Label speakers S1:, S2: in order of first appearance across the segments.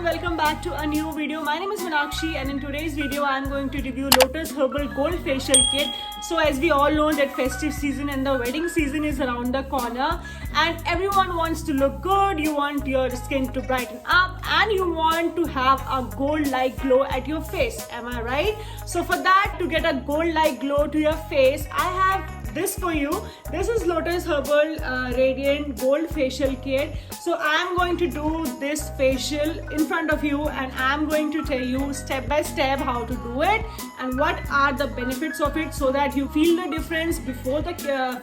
S1: welcome back to a new video. My name is Meenakshi and in today's video I am going to review Lotus Herbal Gold Facial Kit. So as we all know that festive season and the wedding season is around the corner and everyone wants to look good, you want your skin to brighten up and you want to have a gold-like glow at your face. Am I right? So for that, to get a gold-like glow to your face, I have this for you. This is Lotus Herbal Radiant Gold Facial Kit. So I am going to do this facial in front of you and I am going to tell you step by step how to do it and what are the benefits of it so that you feel the difference before the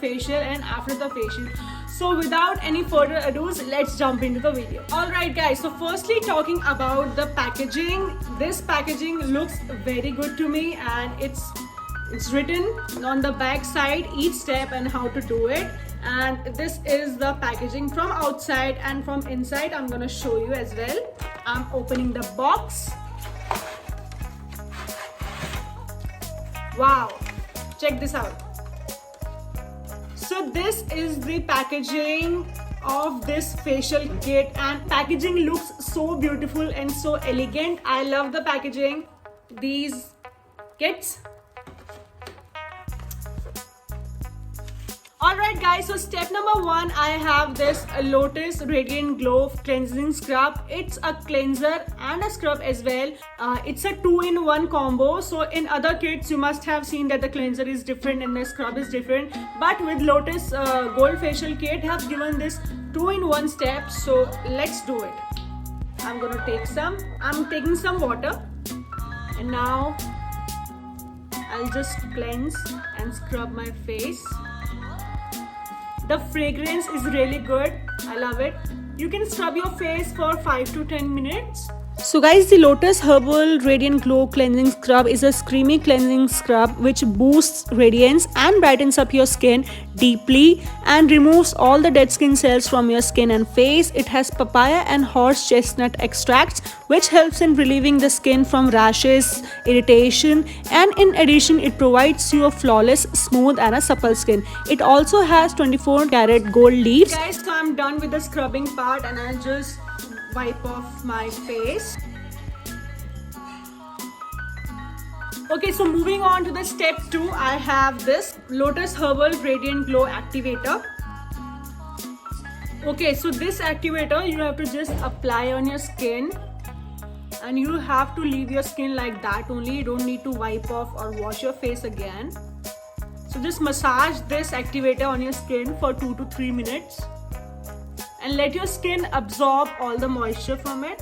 S1: facial and after the facial. So without any further ado, let's jump into the video. Alright guys, so firstly talking about the packaging. This packaging looks very good to me and it's written on the back side each step and how to do it, and this is the packaging from outside and from inside. I'm gonna show you as well. I'm opening the box. Wow, check this out. So this is the packaging of this facial kit and packaging looks so beautiful and so elegant. I love the packaging. These kits. Alright guys, so step number 1, I have this Lotus Radiant Glow Cleansing Scrub. It's a cleanser and a scrub as well. It's a 2-in-1 combo. So in other kits, you must have seen that the cleanser is different and the scrub is different. But with Lotus Gold Facial Kit, have given this 2-in-1 step. So let's do it. I'm taking some water. And now I'll just cleanse and scrub my face. The fragrance is really good. I love it. You can scrub your face for 5 to 10 minutes. So guys, the Lotus Herbal Radiant Glow Cleansing Scrub is a creamy cleansing scrub which boosts radiance and brightens up your skin deeply and removes all the dead skin cells from your skin and face. It has papaya and horse chestnut extracts which helps in relieving the skin from rashes, irritation, and in addition it provides you a flawless, smooth and a supple skin. It also has 24 karat gold leaves. Guys, so I'm done with the scrubbing part and I'll just wipe off my face. Okay, so moving on to the step 2, I have this Lotus Herbal Radiant Glow Activator. Okay, so this activator you have to just apply on your skin and you have to leave your skin like that only. You don't need to wipe off or wash your face again. So just massage this activator on your skin for 2 to 3 minutes and let your skin absorb all the moisture from it.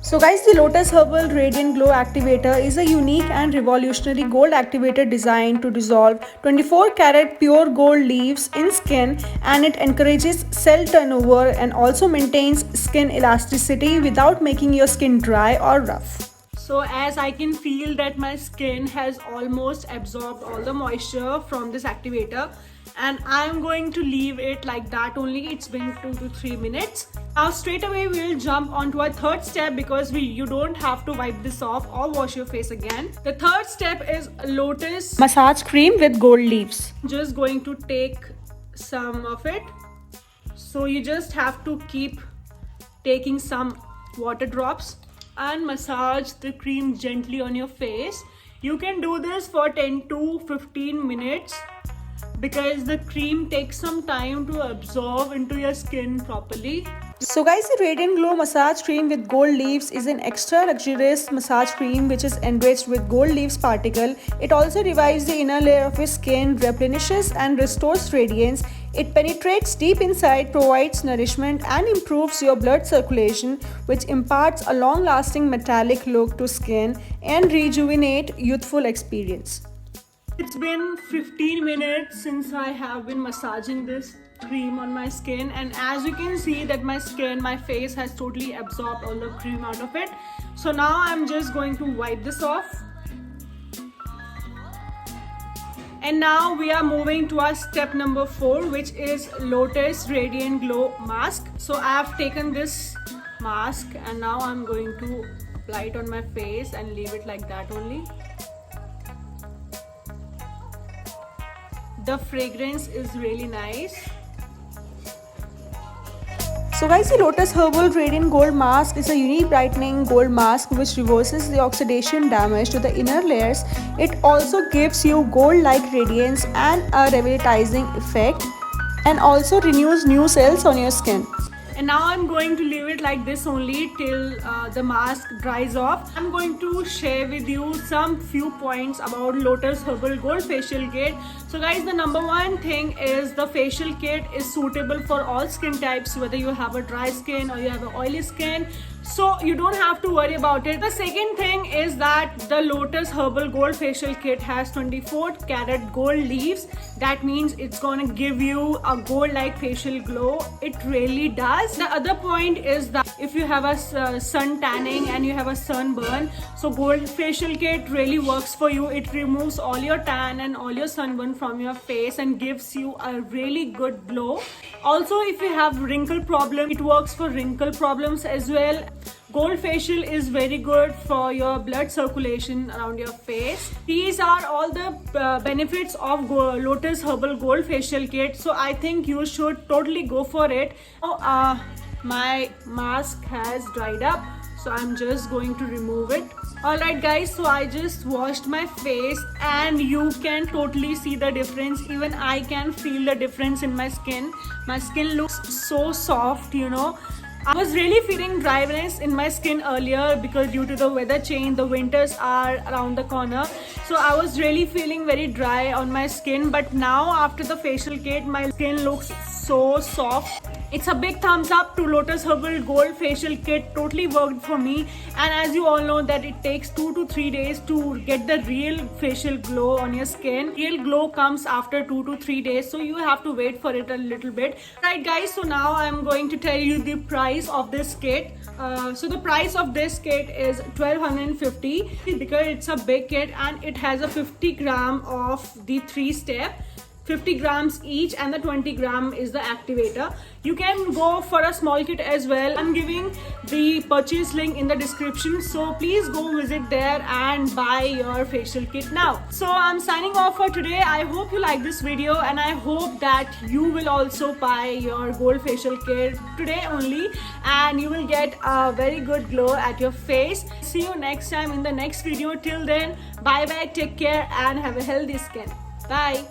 S1: So guys, the Lotus Herbal Radiant Glow Activator is a unique and revolutionary gold activator designed to dissolve 24 karat pure gold leaves in skin, and it encourages cell turnover and also maintains skin elasticity without making your skin dry or rough. So as I can feel that my skin has almost absorbed all the moisture from this activator and I'm going to leave it like that only. It's been 2 to 3 minutes. Now straight away we'll jump onto our third step because you don't have to wipe this off or wash your face again. The third step is Lotus Massage Cream with Gold Leaves. Just going to take some of it. So you just have to keep taking some water drops and massage the cream gently on your face. You can do this for 10 to 15 minutes because the cream takes some time to absorb into your skin properly. So guys, the Radiant Glow Massage Cream with Gold Leaves is an extra luxurious massage cream which is enriched with gold leaves particle. It also revives the inner layer of your skin, replenishes and restores radiance. It penetrates deep inside, provides nourishment and improves your blood circulation, which imparts a long-lasting metallic look to skin and rejuvenate youthful experience. It's been 15 minutes since I have been massaging this cream on my skin, and as you can see that my face has totally absorbed all the cream out of it. So now I'm just going to wipe this off. And now we are moving to our step number 4, which is Lotus Radiant Glow Mask. So I have taken this mask and now I'm going to apply it on my face and leave it like that only. The fragrance is really nice. So guys, the Lotus Herbal Radiant Gold Mask is a unique brightening gold mask which reverses the oxidation damage to the inner layers. It also gives you gold-like radiance and a revitalizing effect, and also renews new cells on your skin. And now I'm going to leave it like this only till the mask dries off. I'm going to share with you some few points about Lotus Herbal Gold Facial Kit. So guys, the number one thing is the facial kit is suitable for all skin types, whether you have a dry skin or you have an oily skin. So you don't have to worry about it. The second thing is that the Lotus Herbal Gold Facial Kit has 24 karat gold leaves. That means it's gonna give you a gold-like facial glow. It really does. The other point is that if you have a sun tanning and you have a sunburn, so gold facial kit really works for you. It removes all your tan and all your sunburn from your face and gives you a really good glow. Also, if you have wrinkle problem, it works for wrinkle problems as well. Gold facial is very good for your blood circulation around your face. These are all the benefits of Lotus Herbal Gold Facial Kit. So I think you should totally go for it. Now, my mask has dried up, so I'm just going to remove it. Alright guys, so I just washed my face and you can totally see the difference. Even I can feel the difference in my skin. My skin looks so soft, you know. I was really feeling dryness in my skin earlier because due to the weather change, the winters are around the corner. So I was really feeling very dry on my skin, but now after the facial kit, my skin looks so soft. It's a big thumbs up to Lotus Herbal Gold Facial Kit. Totally worked for me. And as you all know that it takes 2 to 3 days to get the real facial glow on your skin. Real glow comes after 2 to 3 days. So you have to wait for it a little bit. Right guys, so now I'm going to tell you the price of this kit. So the price of this kit is 1250 because it's a big kit and it has a 50 gram of the 3-step. 50 grams each and the 20 gram is the activator. You can go for a small kit as well. I'm giving the purchase link in the description, so please go visit there and buy your facial kit now. So I'm signing off for today. I hope you like this video and I hope that you will also buy your gold facial kit today only and you will get a very good glow at your face. See you next time in the next video. Till then, bye bye, take care and have a healthy skin. Bye.